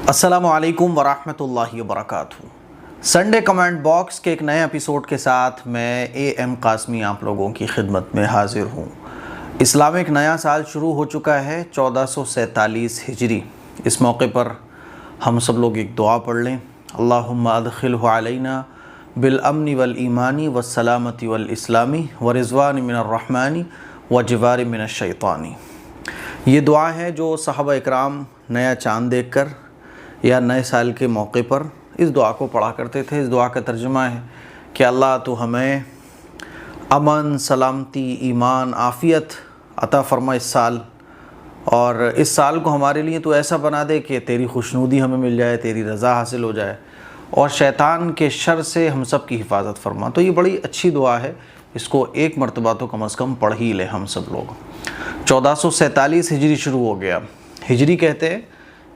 السلام علیکم ورحمۃ اللہ وبرکاتہ۔ سنڈے کمنٹ باکس کے ایک نئے ایپیسوڈ کے ساتھ میں اے ایم قاسمی آپ لوگوں کی خدمت میں حاضر ہوں۔ اسلامک نیا سال شروع ہو چکا ہے 1447 ہجری۔ اس موقع پر ہم سب لوگ ایک دعا پڑھ لیں۔ اللہم ادخلہ علینا بالامن والایمان والسلامت والاسلام ورضوان من الرحمن وجوار من الشیطان۔ یہ دعا ہے جو صحابہ اکرام نیا چاند دیکھ کر یا نئے سال کے موقع پر اس دعا کو پڑھا کرتے تھے۔ اس دعا کا ترجمہ ہے کہ اللہ تو ہمیں امن، سلامتی، ایمان، عافیت عطا فرما اس سال، اور اس سال کو ہمارے لیے تو ایسا بنا دے کہ تیری خوشنودی ہمیں مل جائے، تیری رضا حاصل ہو جائے، اور شیطان کے شر سے ہم سب کی حفاظت فرما۔ تو یہ بڑی اچھی دعا ہے، اس کو ایک مرتبہ تو کم از کم پڑھ ہی لیں ہم سب لوگ۔ 1447 ہجری شروع ہو گیا۔ ہجری کہتے ہیں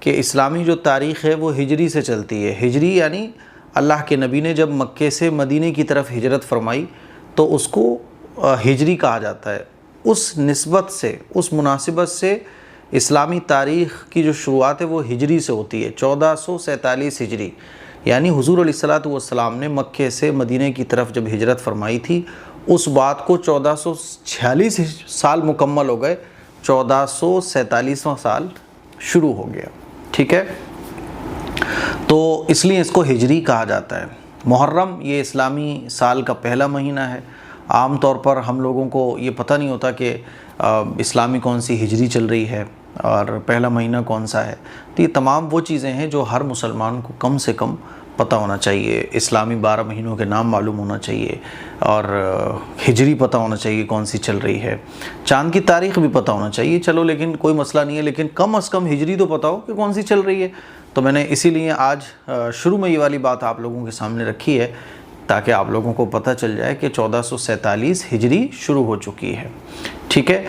کہ اسلامی جو تاریخ ہے وہ ہجری سے چلتی ہے۔ ہجری یعنی اللہ کے نبی نے جب مکے سے مدینے کی طرف ہجرت فرمائی تو اس کو ہجری کہا جاتا ہے۔ اس نسبت سے، اس مناسبت سے اسلامی تاریخ کی جو شروعات ہے وہ ہجری سے ہوتی ہے۔ 1447 ہجری یعنی حضور علیہ الصلوۃ والسلام نے مکے سے مدینے کی طرف جب ہجرت فرمائی تھی، اس بات کو 1446 سال مکمل ہو گئے، 1447واں سال شروع ہو گیا۔ ٹھیک ہے، تو اس لیے اس کو ہجری کہا جاتا ہے۔ محرم یہ اسلامی سال کا پہلا مہینہ ہے۔ عام طور پر ہم لوگوں کو یہ پتہ نہیں ہوتا کہ اسلامی کون سی ہجری چل رہی ہے اور پہلا مہینہ کون سا ہے۔ تو یہ تمام وہ چیزیں ہیں جو ہر مسلمان کو کم سے کم پتہ ہونا چاہیے۔ اسلامی 12 مہینوں کے نام معلوم ہونا چاہیے، اور ہجری پتہ ہونا چاہیے کون سی چل رہی ہے، چاند کی تاریخ بھی پتہ ہونا چاہیے۔ چلو لیکن کوئی مسئلہ نہیں ہے، لیکن کم از کم ہجری تو پتہ ہو کہ کون سی چل رہی ہے۔ تو میں نے اسی لیے آج شروع میں یہ والی بات آپ لوگوں کے سامنے رکھی ہے تاکہ آپ لوگوں کو پتہ چل جائے کہ 1447 ہجری شروع ہو چکی ہے۔ ٹھیک ہے،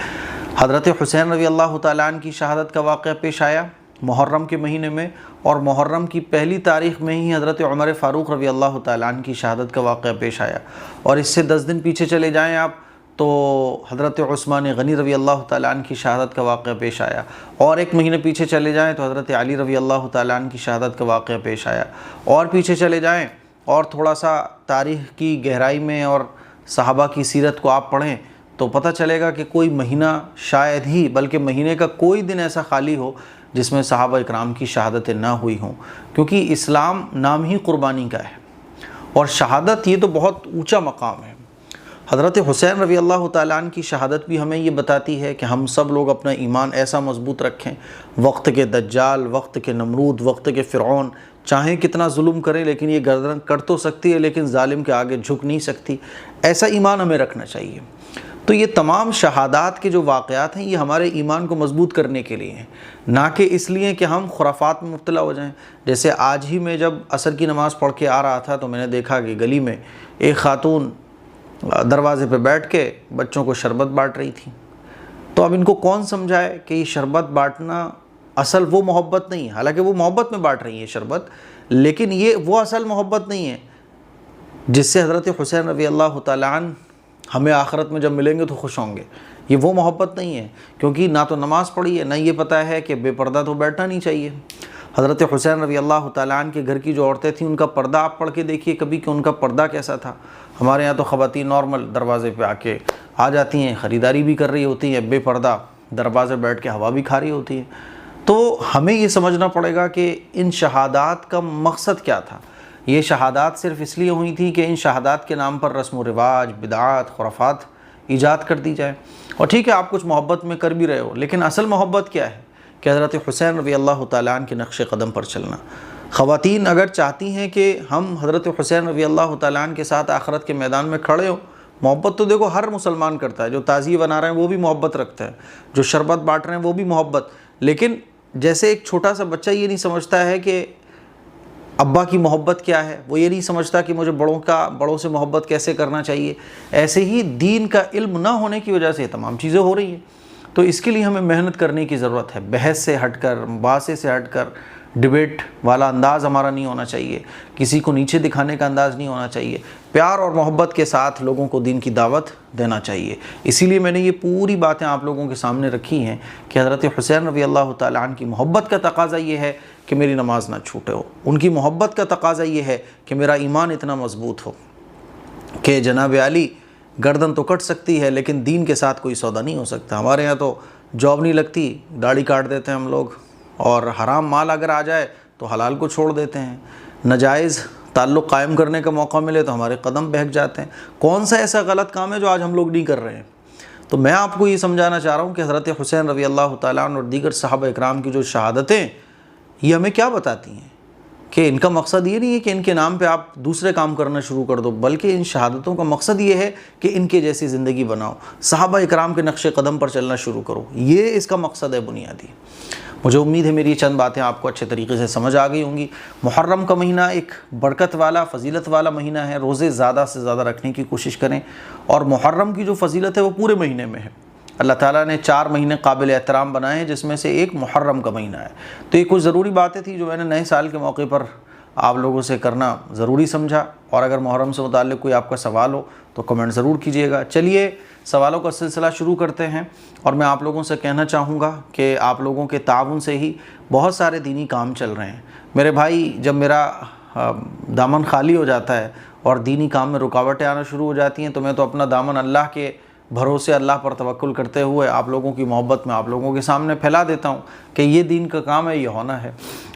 حضرت حسین رضی اللہ تعالیٰ عنہ کی شہادت کا واقعہ پیش آیا محرم کے مہینے میں، اور محرم کی پہلی تاریخ میں ہی حضرت عمر فاروق رضی اللہ تعالیٰ عنہ کی شہادت کا واقعہ پیش آیا، اور اس سے 10 دن پیچھے چلے جائیں آپ تو حضرت عثمان غنی رضی اللہ تعالیٰ عنہ کی شہادت کا واقعہ پیش آیا، اور ایک مہینے پیچھے چلے جائیں تو حضرت علی رضی اللہ تعالیٰ عنہ کی شہادت کا واقعہ پیش آیا، اور پیچھے چلے جائیں اور تھوڑا سا تاریخ کی گہرائی میں اور صحابہ کی سیرت کو آپ پڑھیں تو پتہ چلے گا کہ کوئی مہینہ شاید ہی، بلکہ مہینے کا کوئی دن ایسا خالی ہو جس میں صحابہ اکرام کی شہادتیں نہ ہوئی ہوں، کیونکہ اسلام نام ہی قربانی کا ہے، اور شہادت یہ تو بہت اونچا مقام ہے۔ حضرت حسین رضی اللہ تعالیٰ عنہ کی شہادت بھی ہمیں یہ بتاتی ہے کہ ہم سب لوگ اپنا ایمان ایسا مضبوط رکھیں، وقت کے دجال، وقت کے نمرود، وقت کے فرعون چاہیں کتنا ظلم کریں لیکن یہ گردن کٹ تو سکتی ہے لیکن ظالم کے آگے جھک نہیں سکتی، ایسا ایمان ہمیں رکھنا چاہیے۔ تو یہ تمام شہادات کے جو واقعات ہیں یہ ہمارے ایمان کو مضبوط کرنے کے لیے ہیں، نہ کہ اس لیے کہ ہم خرافات میں مبتلا ہو جائیں۔ جیسے آج ہی میں جب عصر کی نماز پڑھ کے آ رہا تھا تو میں نے دیکھا کہ گلی میں ایک خاتون دروازے پہ بیٹھ کے بچوں کو شربت بانٹ رہی تھی۔ تو اب ان کو کون سمجھائے کہ یہ شربت بانٹنا اصل وہ محبت نہیں ہے، حالانکہ وہ محبت میں بانٹ رہی ہے شربت، لیکن یہ وہ اصل محبت نہیں ہے جس سے حضرت حسین رضی اللہ تعالیٰ عنہ ہمیں آخرت میں جب ملیں گے تو خوش ہوں گے۔ یہ وہ محبت نہیں ہے، کیونکہ نہ تو نماز پڑھی ہے، نہ یہ پتہ ہے کہ بے پردہ تو بیٹھنا نہیں چاہیے۔ حضرت حسین رضی اللہ تعالیٰ عنہ کے گھر کی جو عورتیں تھیں ان کا پردہ آپ پڑھ کے دیکھیے کبھی کہ ان کا پردہ کیسا تھا۔ ہمارے یہاں تو خواتین نارمل دروازے پہ آ جاتی ہیں، خریداری بھی کر رہی ہوتی ہیں، بے پردہ دروازے بیٹھ کے ہوا بھی کھا رہی ہوتی ہیں۔ تو ہمیں یہ سمجھنا پڑے گا کہ ان شہادات کا مقصد کیا تھا۔ یہ شہادات صرف اس لیے ہوئی تھی کہ ان شہادات کے نام پر رسم و رواج، بدعات، خرافات ایجاد کر دی جائے۔ اور ٹھیک ہے آپ کچھ محبت میں کر بھی رہے ہو، لیکن اصل محبت کیا ہے کہ حضرت حسین رضی اللہ تعالیٰ عنہ کے نقش قدم پر چلنا۔ خواتین اگر چاہتی ہیں کہ ہم حضرت حسین رضی اللہ تعالیٰ عنہ کے ساتھ آخرت کے میدان میں کھڑے ہوں، محبت تو دیکھو ہر مسلمان کرتا ہے، جو تعزیے بنا رہے ہیں وہ بھی محبت رکھتا ہے، جو شربت بانٹ رہے ہیں وہ بھی محبت، لیکن جیسے ایک چھوٹا سا بچہ یہ نہیں سمجھتا ہے کہ ابا کی محبت کیا ہے، وہ یہ نہیں سمجھتا کہ مجھے بڑوں سے محبت کیسے کرنا چاہیے، ایسے ہی دین کا علم نہ ہونے کی وجہ سے یہ تمام چیزیں ہو رہی ہیں۔ تو اس کے لیے ہمیں محنت کرنے کی ضرورت ہے، بحث سے ہٹ کر، مباحثے سے ہٹ کر، ڈبیٹ والا انداز ہمارا نہیں ہونا چاہیے، کسی کو نیچے دکھانے کا انداز نہیں ہونا چاہیے، پیار اور محبت کے ساتھ لوگوں کو دین کی دعوت دینا چاہیے۔ اسی لیے میں نے یہ پوری باتیں آپ لوگوں کے سامنے رکھی ہیں کہ حضرت حسین رضی اللہ تعالیٰ عنہ کی محبت کا تقاضا یہ ہے کہ میری نماز نہ چھوٹے ہو، ان کی محبت کا تقاضا یہ ہے کہ میرا ایمان اتنا مضبوط ہو کہ جناب علی گردن تو کٹ سکتی ہے لیکن دین کے ساتھ کوئی سودا نہیں ہو سکتا۔ ہمارے یہاں تو جاب نہیں لگتی، داڑھی کاٹ دیتے ہیں ہم لوگ، اور حرام مال اگر آ جائے تو حلال کو چھوڑ دیتے ہیں، ناجائز تعلق قائم کرنے کا موقع ملے تو ہمارے قدم بہک جاتے ہیں۔ کون سا ایسا غلط کام ہے جو آج ہم لوگ نہیں کر رہے ہیں؟ تو میں آپ کو یہ سمجھانا چاہ رہا ہوں کہ حضرت حسین رضی اللہ تعالیٰ عنہ اور دیگر صحابہ اکرام کی جو شہادتیں یہ ہمیں کیا بتاتی ہیں کہ ان کا مقصد یہ نہیں ہے کہ ان کے نام پہ آپ دوسرے کام کرنا شروع کر دو، بلکہ ان شہادتوں کا مقصد یہ ہے کہ ان کے جیسی زندگی بناؤ، صحابہ اکرام کے نقش قدم پر چلنا شروع کرو، یہ اس کا مقصد ہے بنیادی۔ مجھے امید ہے میری چند باتیں آپ کو اچھے طریقے سے سمجھ آ گئی ہوں گی۔ محرم کا مہینہ ایک برکت والا، فضیلت والا مہینہ ہے، روزے زیادہ سے زیادہ رکھنے کی کوشش کریں، اور محرم کی جو فضیلت ہے وہ پورے مہینے میں ہے۔ اللہ تعالیٰ نے 4 مہینے قابل احترام بنائے ہیں جس میں سے ایک محرم کا مہینہ ہے۔ تو یہ کچھ ضروری باتیں تھیں جو میں نے نئے سال کے موقع پر آپ لوگوں سے کرنا ضروری سمجھا، اور اگر محرم سے متعلق کوئی آپ کا سوال ہو تو کمنٹ ضرور کیجیے گا۔ چلیے سوالوں کا سلسلہ شروع کرتے ہیں، اور میں آپ لوگوں سے کہنا چاہوں گا کہ آپ لوگوں کے تعاون سے ہی بہت سارے دینی کام چل رہے ہیں۔ میرے بھائی، جب میرا دامن خالی ہو جاتا ہے اور دینی کام میں رکاوٹیں آنا شروع ہو جاتی ہیں تو میں تو اپنا دامن اللہ کے بھروسے، اللہ پر توکل کرتے ہوئے آپ لوگوں کی محبت میں آپ لوگوں کے سامنے پھیلا دیتا ہوں کہ یہ دین کا کام ہے، یہ ہونا ہے۔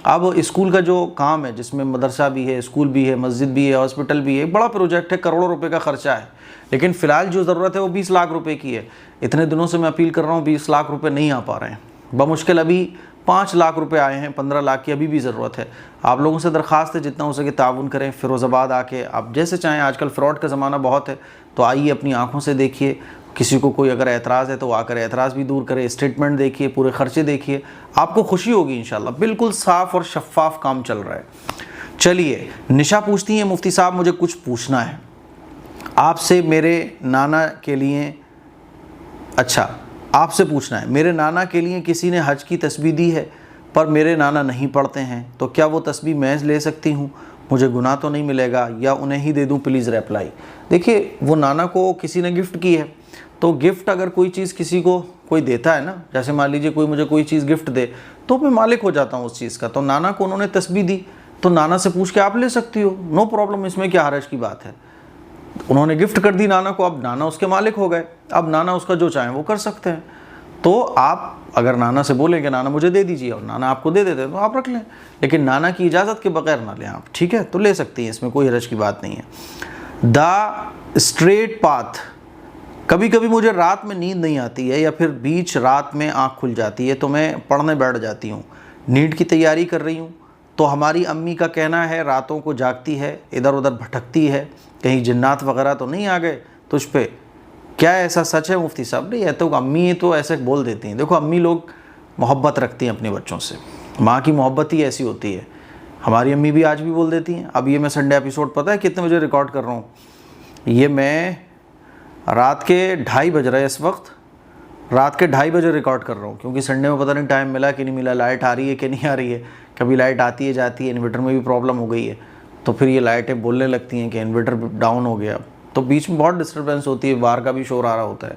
اب اسکول کا جو کام ہے جس میں مدرسہ بھی ہے، اسکول بھی ہے، مسجد بھی ہے، ہاسپٹل بھی ہے، ایک بڑا پروجیکٹ ہے، کروڑوں روپے کا خرچہ ہے، لیکن فی الحال جو ضرورت ہے وہ 20 لاکھ روپے کی ہے۔ اتنے دنوں سے میں اپیل کر رہا ہوں، 20 لاکھ روپے نہیں آ پا رہے ہیں، بمشکل ابھی 5 لاکھ روپے آئے ہیں، 15 لاکھ کی ابھی بھی ضرورت ہے۔ آپ لوگوں سے درخواست ہے جتنا ہو سکے تعاون کریں، فیروز آباد آ کے آپ جیسے چاہیں، آج کل فراڈ کا زمانہ بہت ہے، تو آئیے اپنی آنکھوں سے دیکھیے، کسی کو کوئی اگر اعتراض ہے تو آ کر اعتراض بھی دور کرے، اسٹیٹمنٹ دیکھیے، پورے خرچے دیکھیے، آپ کو خوشی ہوگی انشاءاللہ۔ بالکل صاف اور شفاف کام چل رہا ہے۔ چلیے، نشا پوچھتی ہیں مفتی صاحب مجھے کچھ پوچھنا ہے آپ سے، میرے نانا کے لیے، اچھا آپ سے پوچھنا ہے، میرے نانا کے لیے کسی نے حج کی تسبیح دی ہے پر میرے نانا نہیں پڑھتے ہیں، تو کیا وہ تسبیح میں لے سکتی ہوں؟ مجھے گناہ تو نہیں ملے گا، یا انہیں ہی دے دوں؟ Please reply. دیکھیے، وہ نانا کو کسی نے گفٹ کی ہے، تو گفٹ اگر کوئی چیز کسی کو کوئی دیتا ہے نا، جیسے مان لیجئے کوئی مجھے کوئی چیز گفٹ دے تو میں مالک ہو جاتا ہوں اس چیز کا، تو نانا کو انہوں نے تسبیح دی تو نانا سے پوچھ کے آپ لے سکتی ہو، نو پرابلم، اس میں کیا حرج کی بات ہے؟ انہوں نے گفٹ کر دی نانا کو، اب نانا اس کے مالک ہو گئے، اب نانا اس کا جو چاہیں وہ کر سکتے ہیں۔ تو آپ اگر نانا سے بولیں کہ نانا مجھے دے دیجیے اور نانا آپ کو دے دیتے تو آپ رکھ لیں، لیکن نانا کی اجازت کے بغیر نہ لیں آپ، ٹھیک ہے؟ تو لے سکتی ہیں، اس میں کوئی حرج کی بات نہیں ہے۔ دا اسٹریٹ پاتھ، کبھی کبھی مجھے رات میں نیند نہیں آتی ہے یا پھر بیچ رات میں آنکھ کھل جاتی ہے تو میں پڑھنے بیٹھ جاتی ہوں، نیٹ کی تیاری کر رہی ہوں، تو ہماری امی کا کہنا ہے راتوں کو جاگتی ہے، ادھر ادھر بھٹکتی ہے، کہیں جنات وغیرہ تو نہیں آ گئے تجھ پہ، کیا ایسا سچ ہے مفتی صاحب؟ نہیں ہے تو امی تو ایسے بول دیتی ہیں۔ دیکھو، امی لوگ محبت رکھتی ہیں اپنے بچوں سے، ماں کی محبت ہی ایسی ہوتی ہے، ہماری امی بھی آج بھی بول دیتی ہیں۔ اب یہ میں سنڈے ایپیسوڈ پتہ ہے کتنے بجے ریکارڈ کر رہا ہوں؟ یہ میں رات کے 2:30 بج رہے ہیں اس وقت، رات کے 2:30 بجے ریکارڈ کر رہا ہوں، کیونکہ سنڈے میں پتہ نہیں ٹائم ملا کہ نہیں ملا، لائٹ آ رہی ہے کہ نہیں آ رہی ہے، کبھی لائٹ آتی ہے جاتی ہے، انورٹر میں بھی پرابلم ہو گئی ہے، تو پھر یہ لائٹیں بولنے لگتی ہیں کہ انورٹر ڈاؤن ہو گیا، تو بیچ میں بہت ڈسٹربینس ہوتی ہے، باہر کا بھی شور آ رہا ہوتا ہے،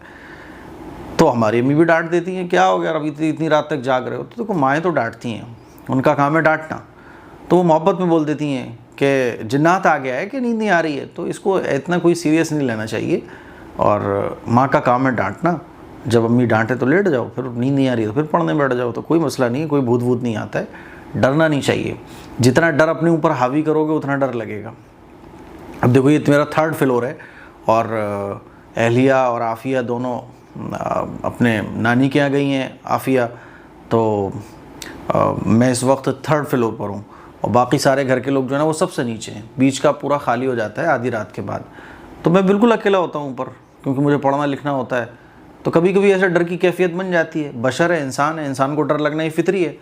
تو ہماری امی بھی ڈانٹ دیتی ہیں، کیا ہو گیا ابھی اتنی رات تک جاگ رہے ہو؟ تو دیکھو، مائیں تو ڈانٹتی ہیں، ان کا کام ہے ڈانٹنا، تو وہ محبت میں بول دیتی ہیں کہ جنات آ گیا ہے کہ نیند نہیں آ رہی ہے، تو اس کو اتنا کوئی سیریس نہیں لینا چاہیے، اور ماں کا کام ہے ڈانٹنا، جب امی ڈانٹے تو لیٹ جاؤ، پھر نیند نہیں آ رہی ہے تو پھر پڑھنے بیٹھ جاؤ، تو کوئی مسئلہ نہیں ہے، کوئی بھوت ووت نہیں آتا ہے، ڈرنا نہیں چاہیے، جتنا ڈر اپنے اوپر حاوی کرو گے اتنا ڈر لگے گا۔ اب دیکھو، یہ میرا 3rd فلور ہے، اور اہلیہ اور عافیہ دونوں اپنے نانی کے یہاں گئی ہیں، عافیہ، تو میں اس وقت 3rd فلور پر ہوں، اور باقی سارے گھر کے لوگ جو ہیں نا وہ سب سے نیچے ہیں، بیچ کا پورا خالی ہو جاتا ہے آدھی رات کے بعد، تو میں بالکل اکیلا ہوتا ہوں اوپر، کیونکہ مجھے پڑھنا لکھنا ہوتا ہے، تو کبھی کبھی ایسا ڈر کی کیفیت بن جاتی ہے، بشر ہے، انسان کو ڈر لگنا ہی فطری ہے،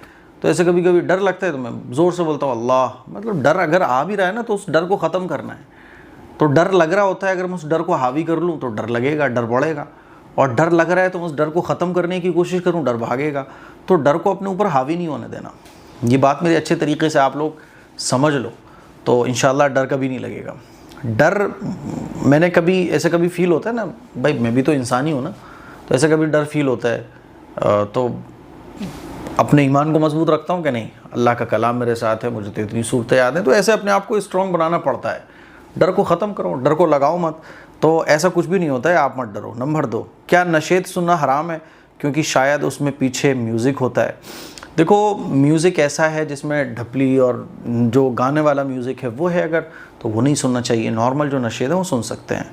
تو ایسے کبھی کبھی ڈر لگتا ہے تو میں زور سے بولتا ہوں اللہ، مطلب ڈر اگر آ بھی رہا ہے نا تو اس ڈر کو ختم کرنا ہے، تو ڈر لگ رہا ہوتا ہے، اگر میں اس ڈر کو حاوی کر لوں تو ڈر لگے گا، ڈر بڑھے گا، اور ڈر لگ رہا ہے تو اس ڈر کو ختم کرنے کی کوشش کروں، ڈر بھاگے گا، تو ڈر کو اپنے اوپر حاوی نہیں ہونے دینا، یہ بات میرے اچھے طریقے سے آپ لوگ سمجھ لو تو انشاءاللہ ڈر کبھی نہیں لگے گا. ڈر میں نے کبھی ایسے کبھی فیل ہوتا ہے نا بھائی، میں بھی تو انسان ہی ہوں نا، تو ایسے کبھی ڈر فیل ہوتا ہے تو اپنے ایمان کو مضبوط رکھتا ہوں کہ نہیں، اللہ کا کلام میرے ساتھ ہے، مجھے تو اتنی صورتیں یاد ہیں، تو ایسے اپنے آپ کو اسٹرانگ بنانا پڑتا ہے. ڈر کو ختم کرو، ڈر کو لگاؤ مت، تو ایسا کچھ بھی نہیں ہوتا ہے، آپ مت ڈرو. نمبر 2، کیا نشید سننا حرام ہے کیونکہ شاید اس میں پیچھے میوزک ہوتا ہے؟ دیکھو میوزک ایسا ہے جس میں ڈھپلی اور جو گانے والا میوزک ہے وہ ہے، اگر تو وہ نہیں سننا چاہیے. نارمل جو نشید ہے وہ سن سکتے ہیں.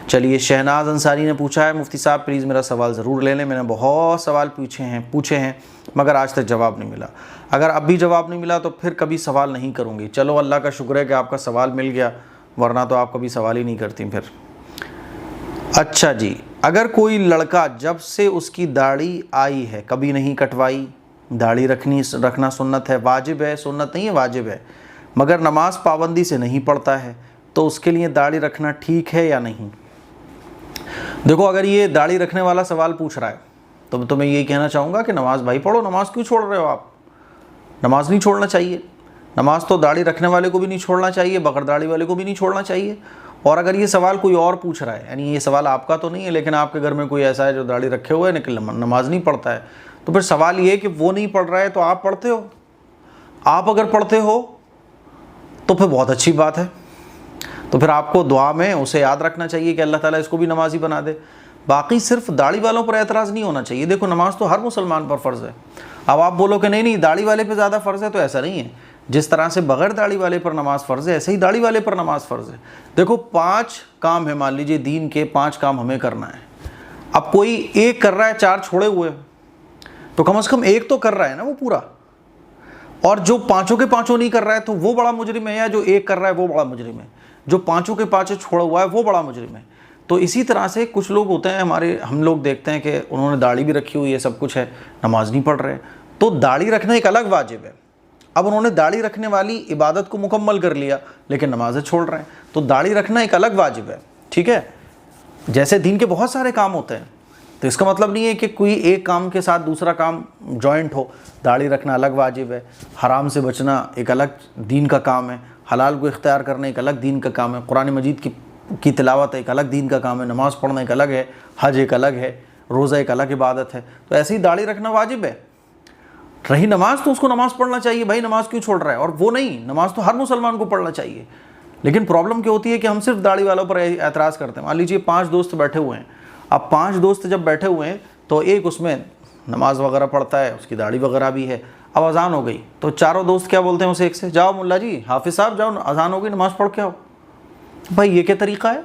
چلیے، شہناز انصاری نے پوچھا ہے، مفتی صاحب پلیز میرا سوال ضرور لے لیں، میں نے بہت سوال پوچھے ہیں مگر آج تک جواب نہیں ملا. اگر اب بھی جواب نہیں ملا تو پھر کبھی سوال نہیں کروں گی. چلو اللہ کا شکر ہے کہ آپ کا سوال مل گیا، ورنہ تو آپ کبھی سوال ہی نہیں کرتی پھر. اچھا جی، اگر کوئی لڑکا جب سے اس کی داڑھی آئی ہے کبھی نہیں کٹوائی، داڑھی رکھنا سنت ہے، واجب ہے، سنت نہیں ہے واجب ہے، مگر نماز پابندی سے نہیں پڑھتا ہے، تو اس کے لیے داڑھی رکھنا ٹھیک ہے یا نہیں؟ دیکھو اگر یہ داڑھی رکھنے والا سوال پوچھ رہا ہے تو میں یہی کہنا چاہوں گا کہ نماز بھائی پڑھو. نماز کیوں چھوڑ رہے ہو آپ؟ نماز نہیں چھوڑنا چاہیے. نماز تو داڑھی رکھنے والے کو بھی نہیں چھوڑنا چاہیے، بغیر داڑھی والے کو بھی نہیں چھوڑنا چاہیے. اور اگر یہ سوال کوئی اور پوچھ رہا ہے، یعنی یہ سوال آپ کا تو نہیں ہے لیکن آپ کے گھر میں کوئی ایسا ہے جو داڑھی رکھے ہوئے ہے لیکن نماز نہیں پڑھتا ہے، تو پھر سوال یہ ہے کہ وہ نہیں پڑھ رہا ہے تو آپ پڑھتے ہو. آپ اگر پڑھتے ہو تو پھر بہت اچھی بات ہے، تو پھر آپ کو دعا میں اسے یاد رکھنا چاہیے کہ اللہ تعالیٰ اس کو بھی نمازی بنا دے. باقی صرف داڑھی والوں پر اعتراض نہیں ہونا چاہیے. دیکھو نماز تو ہر مسلمان پر فرض ہے. اب آپ بولو کہ نہیں داڑھی والے پہ زیادہ فرض ہے، تو ایسا نہیں ہے. جس طرح سے بغیر داڑھی والے پر نماز فرض ہے، ایسے ہی داڑھی والے پر نماز فرض ہے. دیکھو 5 کام ہے، مان لیجئے دین کے 5 کام ہمیں کرنا ہے. اب کوئی ایک کر رہا ہے، 4 چھوڑے ہوئے، تو کم از کم ایک تو کر رہا ہے نا وہ پورا. اور جو 5 کے 5 نہیں کر رہا ہے تو وہ بڑا مجرم ہے، یا جو ایک کر رہا ہے وہ بڑا مجرم ہے؟ جو 5 کے 5 چھوڑا ہوا ہے وہ بڑا مجرم ہے. تو اسی طرح سے کچھ لوگ ہوتے ہیں ہم لوگ دیکھتے ہیں کہ انہوں نے داڑھی بھی رکھی ہوئی ہے، سب کچھ ہے، نماز نہیں پڑھ رہے. تو داڑھی رکھنا ایک الگ واجب ہے. اب انہوں نے داڑھی رکھنے والی عبادت کو مکمل کر لیا لیکن نمازیں چھوڑ رہے ہیں، تو داڑھی رکھنا ایک الگ واجب ہے. ٹھیک ہے، جیسے دین کے بہت سارے کام ہوتے ہیں، تو اس کا مطلب نہیں ہے کہ کوئی ایک کام کے ساتھ دوسرا کام جوائنٹ ہو. داڑھی رکھنا الگ واجب ہے، حرام سے بچنا ایک الگ دین کا کام ہے، حلال کو اختیار کرنا ایک الگ دین کا کام ہے، قرآن مجید کی تلاوت ایک الگ دین کا کام ہے، نماز پڑھنا ایک الگ ہے، حج ایک الگ ہے، روزہ ایک الگ عبادت ہے. تو ایسے ہی داڑھی رکھنا واجب ہے. رہی نماز تو اس کو نماز پڑھنا چاہیے، بھائی نماز کیوں چھوڑ رہا ہے؟ اور وہ نہیں، نماز تو ہر مسلمان کو پڑھنا چاہیے. لیکن پرابلم کیا ہوتی ہے کہ ہم صرف داڑھی والوں پر اعتراض کرتے ہیں. مان لیجیے 5 دوست بیٹھے ہوئے ہیں. اب 5 دوست جب بیٹھے ہوئے ہیں تو ایک اس میں نماز وغیرہ پڑھتا ہے، اس کی داڑھی وغیرہ بھی ہے. اب اذان ہو گئی تو چاروں دوست کیا بولتے ہیں اسے ایک سے، جاؤ ملا جی، حافظ صاحب جاؤ، اذان ہو گئی، نماز پڑھ کے آؤ. بھائی یہ کیا طریقہ ہے؟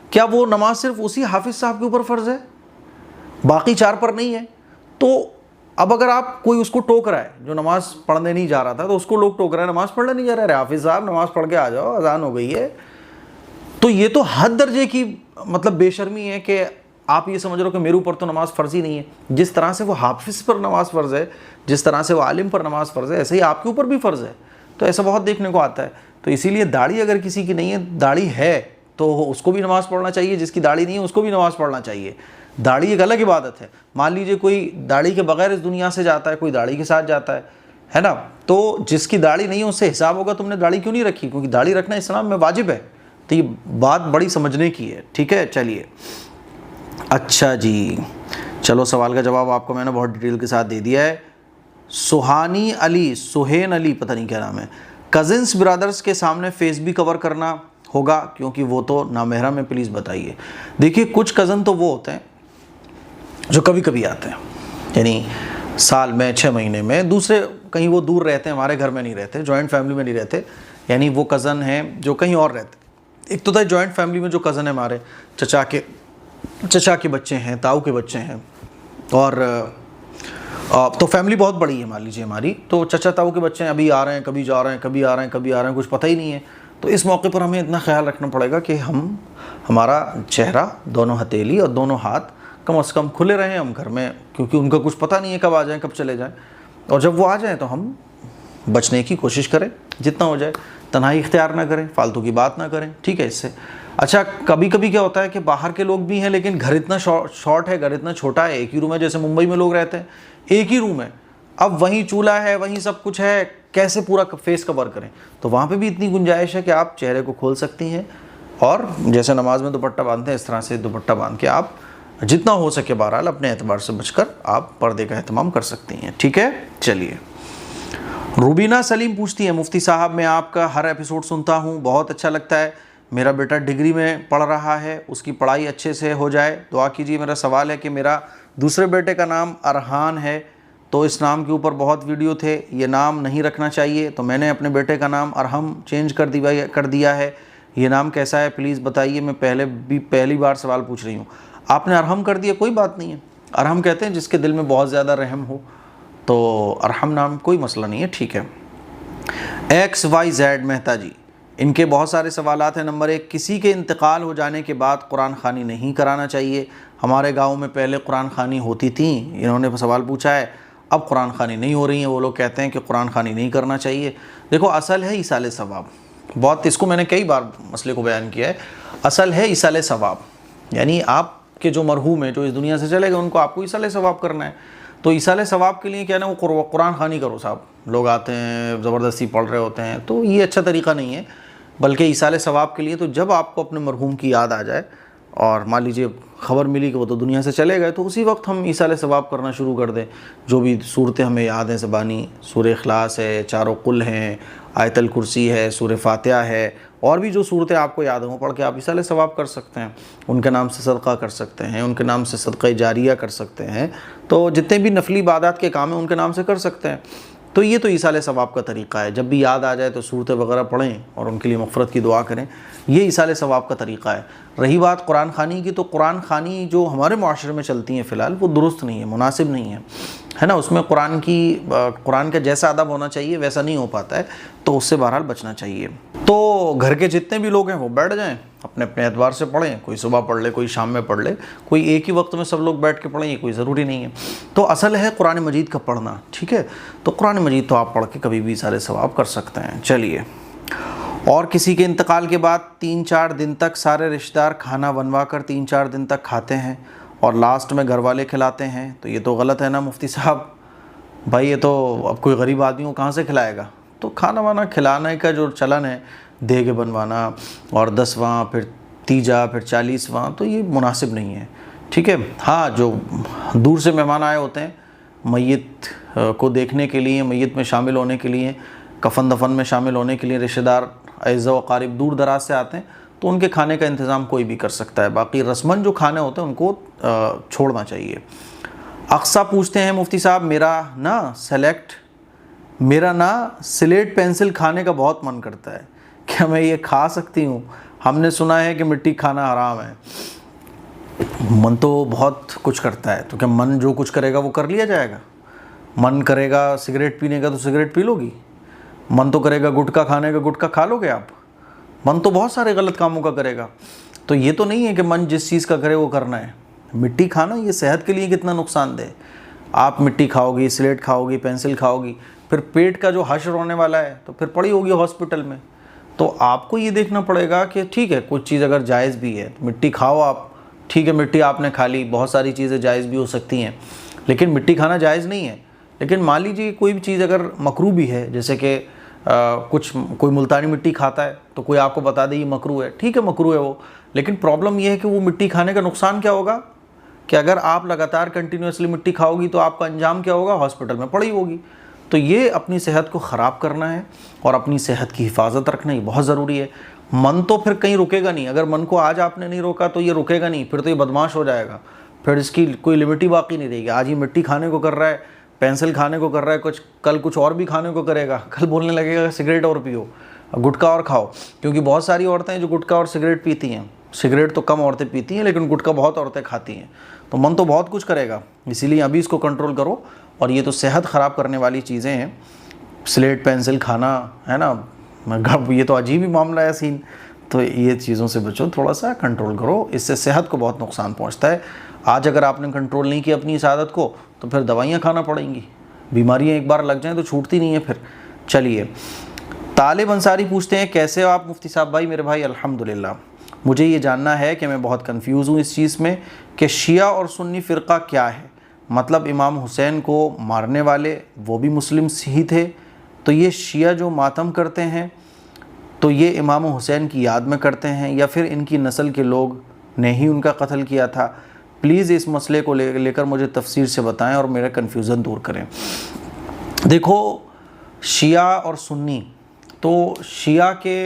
کیا وہ نماز صرف اسی حافظ صاحب کے اوپر فرض ہے، باقی 4 پر نہیں ہے؟ تو اب اگر آپ کوئی اس کو ٹوک رہا ہے جو نماز پڑھنے نہیں جا رہا تھا، تو اس کو لوگ ٹوک رہے ہیں نماز پڑھنے نہیں جا رہا ہے، حافظ صاحب نماز پڑھ کے آ جاؤ، اذان ہو گئی ہے. تو یہ تو حد درجے کی مطلب بے شرمی ہے کہ آپ یہ سمجھ رہے ہو کہ میرے اوپر تو نماز فرض ہی نہیں ہے. جس طرح سے وہ حافظ پر نماز فرض ہے، جس طرح سے وہ عالم پر نماز فرض ہے، ایسے ہی آپ کے اوپر بھی فرض ہے. تو ایسا بہت دیکھنے کو آتا ہے. تو اسی لیے داڑھی اگر کسی کی نہیں ہے، داڑھی ہے تو اس کو بھی نماز پڑھنا چاہیے، جس کی داڑھی نہیں ہے اس کو بھی نماز پڑھنا چاہیے. داڑھی ایک الگ عبادت ہے. مان لیجئے کوئی داڑھی کے بغیر اس دنیا سے جاتا ہے، کوئی داڑھی کے ساتھ جاتا ہے نا، تو جس کی داڑھی نہیں ہے اس سے حساب ہوگا تم نے داڑھی کیوں نہیں رکھی، کیونکہ داڑھی رکھنا اسلام میں واجب ہے. تو یہ بات بڑی سمجھنے کی ہے. ٹھیک ہے، چلیے. اچھا جی، چلو سوال کا جواب آپ کو میں نے بہت ڈیٹیل کے ساتھ دے دیا ہے. سہین علی پتہ نہیں کیا نام ہے، کزنس برادرز کے سامنے فیس بھی کور کرنا ہوگا کیونکہ وہ تو نامحرم ہے، پلیز بتائیے. دیکھیے کچھ کزن تو وہ ہوتے ہیں جو کبھی کبھی آتے ہیں، یعنی سال میں 6 مہینے میں، دوسرے کہیں وہ دور رہتے ہیں، ہمارے گھر میں نہیں رہتے، جوائنٹ فیملی میں نہیں رہتے، یعنی وہ کزن ہیں جو کہیں اور رہتے. ایک تو تھا جوائنٹ فیملی میں جو کزن ہیں ہمارے چچا کے بچے ہیں، تاؤ کے بچے ہیں، اور تو فیملی بہت بڑی ہے مان لیجیے ہماری. تو چچا تاؤ کے بچے ہیں، ابھی آ رہے ہیں، کبھی جا رہے ہیں، کبھی آ رہے ہیں، کبھی آ رہے ہیں، کچھ پتہ ہی نہیں ہے. تو اس موقع پر ہمیں اتنا خیال رکھنا پڑے گا کہ ہمارا چہرہ، دونوں ہتھیلی اور دونوں ہاتھ کم از کم کھلے رہیں ہم گھر میں، کیونکہ ان کا کچھ پتہ نہیں ہے کب آ جائیں کب چلے جائیں. اور جب وہ آ جائیں تو ہم بچنے کی کوشش کریں جتنا ہو جائے، تنہائی اختیار نہ کریں، فالتو کی بات نہ کریں. ٹھیک ہے، اس سے اچھا کبھی کبھی کیا ہوتا ہے کہ باہر کے لوگ بھی ہیں لیکن گھر اتنا شارٹ ہے، گھر اتنا چھوٹا ہے، ایک ہی روم ہے، جیسے ممبئی میں لوگ رہتے ہیں ایک ہی روم ہے، اب وہیں چولہا ہے، وہیں سب کچھ ہے، کیسے پورا فیس کور کریں؟ تو وہاں پہ بھی اتنی گنجائش ہے کہ آپ چہرے کو کھول سکتی ہیں، اور جیسے نماز میں دوپٹہ باندھتے ہیں اس طرح سے دوپٹہ باندھ کے آپ جتنا ہو سکے بہرحال اپنے اعتبار سے بچ کر آپ پردے کا اہتمام کر سکتی ہیں، ٹھیک ہے؟ چلیے، روبینہ سلیم پوچھتی ہے، مفتی صاحب میں آپ کا ہر ایپیسوڈ سنتا ہوں، بہت اچھا لگتا ہے، میرا بیٹا ڈگری میں پڑھ رہا ہے، اس کی پڑھائی اچھے سے ہو جائے، دعا کیجیے۔ میرا سوال ہے کہ میرا دوسرے بیٹے کا نام ارحان ہے، تو اس نام کے اوپر بہت ویڈیو تھے، یہ نام نہیں رکھنا چاہیے، تو میں نے اپنے بیٹے کا نام ارحم چینج کر دیا ہے، یہ نام کیسا ہے پلیز بتائیے، میں پہلی بار سوال پوچھ رہی ہوں۔ آپ نے ارحم کر دیا، کوئی بات نہیں ہے، ارحم کہتے ہیں جس کے دل میں بہت زیادہ رحم ہو، تو ارحم نام کوئی مسئلہ نہیں ہے، ٹھیک ہے۔ XYZ مہتا جی، ان کے بہت سارے سوالات ہیں۔ نمبر 1، کسی کے انتقال ہو جانے کے بعد قرآن خوانی نہیں کرانا چاہیے؟ ہمارے گاؤں میں پہلے قرآن خوانی ہوتی تھیں، انہوں نے سوال پوچھا ہے، اب قرآن خوانی نہیں ہو رہی ہیں، وہ لوگ کہتے ہیں کہ قرآن خوانی نہیں کرنا چاہیے۔ دیکھو اصل ہے ایصال ثواب، بہت اس کو میں نے کئی بار مسئلے کو بیان کیا ہے، اصل ہے ایصال ثواب، یعنی آپ کے جو مرحوم ہیں جو اس دنیا سے چلے گئے ان کو آپ کو ایصال ثواب کرنا ہے، تو ایصال ثواب کے لیے کیا نا وہ قرآن خوانی کرو صاحب، لوگ آتے ہیں زبردستی پڑھ رہے ہوتے ہیں، تو یہ اچھا طریقہ نہیں ہے، بلکہ ایصال ثواب کے لیے تو جب آپ کو اپنے مرحوم کی یاد آ جائے اور مان لیجیے خبر ملی کہ وہ تو دنیا سے چلے گئے، تو اسی وقت ہم ایصال ثواب کرنا شروع کر دیں، جو بھی صورتیں ہمیں یاد ہیں زبانی، سورہ اخلاص ہے، چاروں قل ہیں، آیت الکرسی ہے، سورہ فاتحہ ہے، اور بھی جو صورتیں آپ کو یاد ہوں پڑھ کے آپ ایصال ثواب کر سکتے ہیں، ان کے نام سے صدقہ کر سکتے ہیں، ان کے نام سے صدقہ جاریہ کر سکتے ہیں، تو جتنے بھی نفلی عبادات کے کام ہیں ان کے نام سے کر سکتے ہیں، تو یہ تو ایصال ثواب کا طریقہ ہے، جب بھی یاد آ جائے تو صورتیں وغیرہ پڑھیں اور ان کے لیے مغفرت کی دعا کریں، یہ ایصال ثواب کا طریقہ ہے۔ رہی بات قرآن خوانی کی، تو قرآن خوانی جو ہمارے معاشرے میں چلتی ہیں فی الحال وہ درست نہیں ہے، مناسب نہیں ہے نا، اس میں قرآن کا جیسا ادب ہونا چاہیے ویسا نہیں ہو پاتا ہے، تو اس سے بہرحال بچنا چاہیے۔ تو گھر کے جتنے بھی لوگ ہیں وہ بیٹھ جائیں، اپنے اپنے اعتبار سے پڑھیں، کوئی صبح پڑھ لے، کوئی شام میں پڑھ لے، کوئی ایک ہی وقت میں سب لوگ بیٹھ کے پڑھیں، یہ کوئی ضروری نہیں ہے۔ تو اصل ہے قرآن مجید کا پڑھنا، ٹھیک ہے، تو قرآن مجید تو آپ پڑھ کے کبھی بھی ایصال ثواب کر سکتے ہیں۔ چلیے، اور کسی کے انتقال کے بعد 3-4 دن تک سارے رشتہ دار کھانا بنوا کر 3-4 دن تک کھاتے ہیں اور لاسٹ میں گھر والے کھلاتے ہیں، تو یہ تو غلط ہے نا مفتی صاحب؟ بھائی یہ تو اب کوئی غریب آدمی کو کہاں سے کھلائے گا؟ تو کھانا وانا کھلانے کا جو چلن ہے، دیگے بنوانا اور 10واں پھر 30 پھر 40واں، تو یہ مناسب نہیں ہے، ٹھیک ہے۔ ہاں، جو دور سے مہمان آئے ہوتے ہیں میت کو دیکھنے کے لیے، میت میں شامل ہونے کے لیے، کفن دفن میں شامل ہونے کے لیے رشتہ دار اعزاء و اقارب دور دراز سے آتے ہیں، تو ان کے کھانے کا انتظام کوئی بھی کر سکتا ہے، باقی رسماً جو کھانے ہوتے ہیں ان کو چھوڑنا چاہیے۔ اقصیٰ پوچھتے ہیں، مفتی صاحب میرا سلیٹ پینسل کھانے کا بہت من کرتا ہے، کیا میں یہ کھا سکتی ہوں؟ ہم نے سنا ہے کہ مٹی کھانا حرام ہے۔ من تو بہت کچھ کرتا ہے، تو کیا من جو کچھ کرے گا وہ کر لیا جائے گا؟ من کرے گا سگریٹ پینے کا تو سگریٹ پی لو گی، من تو کرے گا گٹکا کھانے کا گٹکا کھا لو گے آپ، من تو بہت سارے غلط کاموں کا کرے گا، تو یہ تو نہیں ہے کہ من جس چیز کا کرے وہ کرنا ہے۔ مٹی کھانا یہ صحت کے لیے کتنا نقصان دہ، آپ مٹی کھاؤ گی، سلیٹ کھاؤ گی، پینسل کھاؤ گی، پھر پیٹ کا جو حشر ہونے والا ہے تو پھر پڑی ہوگی ہاسپٹل میں، تو آپ کو یہ دیکھنا پڑے گا کہ ٹھیک ہے کچھ چیز اگر جائز بھی ہے مٹی کھاؤ آپ، ٹھیک ہے مٹی آپ نے کھا لی، بہت ساری چیزیں جائز بھی ہو سکتی ہیں، لیکن مٹی کھانا جائز نہیں ہے۔ لیکن مان لیجیے کوئی بھی چیز اگر مکروہ بھی ہے، جیسے کہ کوئی ملتانی مٹی کھاتا ہے تو کوئی آپ کو بتا دے یہ مکروہ ہے، ٹھیک ہے مکروہ ہے وہ، لیکن پرابلم یہ ہے کہ وہ مٹی کھانے کا نقصان کیا ہوگا کہ اگر آپ لگاتار کنٹینیوسلی مٹی کھاؤ گی تو آپ کا انجام کیا ہوگا؟ ہاسپٹل میں پڑی ہوگی۔ تو یہ اپنی صحت کو خراب کرنا ہے اور اپنی صحت کی حفاظت رکھنا یہ بہت ضروری ہے۔ من تو پھر کہیں رکے گا نہیں، اگر من کو آج آپ نے نہیں روکا تو یہ رکے گا نہیں، پھر تو یہ بدمعاش ہو جائے گا، پھر اس کی کوئی لمٹ ہی باقی نہیں رہے گی۔ آج یہ مٹی کھانے کو کر رہا ہے، پینسل کھانے کو کر رہا ہے، کل کچھ اور بھی کھانے کو کرے گا، کل بولنے لگے گا سگریٹ اور پیو، گٹکا اور کھاؤ، کیونکہ بہت ساری عورتیں ہیں جو گٹکا اور سگریٹ پیتی ہیں، سگریٹ تو کم عورتیں پیتی ہیں لیکن گٹکا بہت عورتیں کھاتی ہیں، تو من تو بہت کچھ کرے گا، اسی لیے ابھی اس کو کنٹرول کرو، اور یہ تو صحت خراب کرنے والی چیزیں ہیں، سلیٹ پینسل کھانا ہے نا، یہ تو عجیب ہی معاملہ ہے سین، تو یہ چیزوں سے بچو، تھوڑا سا کنٹرول کرو، اس سے صحت کو بہت نقصان پہنچتا ہے۔ آج اگر آپ نے کنٹرول نہیں کیا اپنی اس عادت کو تو پھر دوائیاں کھانا پڑیں گی، بیماریاں ایک بار لگ جائیں تو چھوٹتی نہیں ہیں پھر۔ چلیے، طالب انصاری پوچھتے ہیں، کیسے ہو آپ مفتی صاحب بھائی؟ میرے بھائی الحمدللہ، مجھے یہ جاننا ہے کہ میں بہت کنفیوز ہوں اس چیز میں کہ شیعہ اور سنی فرقہ کیا ہے، مطلب امام حسین کو مارنے والے وہ بھی مسلم ہی تھے تو یہ شیعہ جو ماتم کرتے ہیں تو یہ امام حسین کی یاد میں کرتے ہیں یا پھر ان کی نسل کے لوگ نے ہی ان کا قتل کیا تھا؟ پلیز اس مسئلے کو لے کر مجھے تفصیل سے بتائیں اور میرا کنفیوژن دور کریں۔ دیکھو شیعہ اور سنی، تو شیعہ کے